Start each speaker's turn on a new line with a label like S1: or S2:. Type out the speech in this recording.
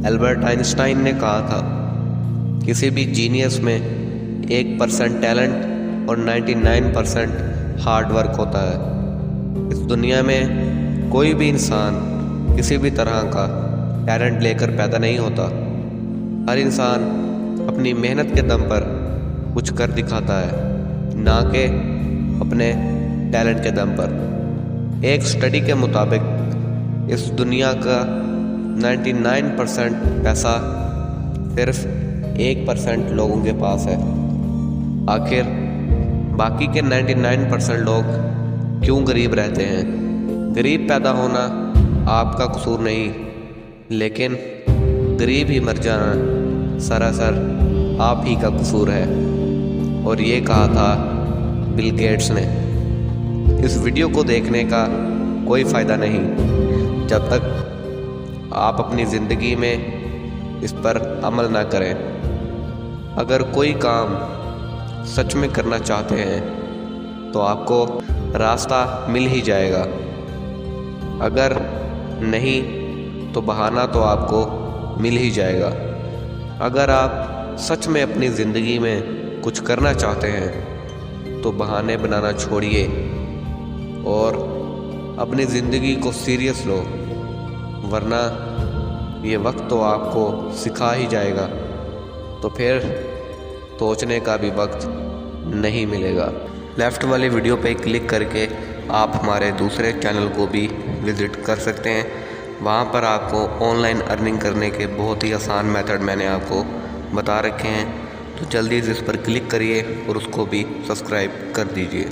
S1: Albert Einstein ने कहा था, किसी भी जीनियस में 1% टैलेंट और 99% हार्ड वर्क होता है। इस दुनिया में कोई भी इंसान किसी भी तरह का टैलेंट लेकर पैदा नहीं होता। हर इंसान अपनी मेहनत के दम पर कुछ कर दिखाता है, ना कि अपने टैलेंट के दम पर। एक स्टडी के मुताबिक इस दुनिया का 99% पैसा सिर्फ 1% लोगों के पास है। आखिर बाकी के 99% लोग क्यों गरीब रहते हैं? गरीब पैदा होना आपका कसूर नहीं, लेकिन गरीब ही मर जाना सरासर आप ही का कसूर है। और ये कहा था बिल गेट्स ने। इस वीडियो को देखने का कोई फ़ायदा नहीं जब तक आप अपनी ज़िंदगी में इस पर अमल ना करें। अगर कोई काम सच में करना चाहते हैं तो आपको रास्ता मिल ही जाएगा। अगर नहीं तो बहाना तो आपको मिल ही जाएगा। अगर आप सच में अपनी ज़िंदगी में कुछ करना चाहते हैं तो बहाने बनाना छोड़िए और अपनी ज़िंदगी को सीरियस लो, वरना ये वक्त तो आपको सिखा ही जाएगा, तो फिर सोचने का भी वक्त नहीं मिलेगा। लेफ़्ट वाली वीडियो पे क्लिक करके आप हमारे दूसरे चैनल को भी विज़िट कर सकते हैं। वहाँ पर आपको ऑनलाइन अर्निंग करने के बहुत ही आसान मेथड मैंने आपको बता रखे हैं, तो जल्दी से इस पर क्लिक करिए और उसको भी सब्सक्राइब कर दीजिए।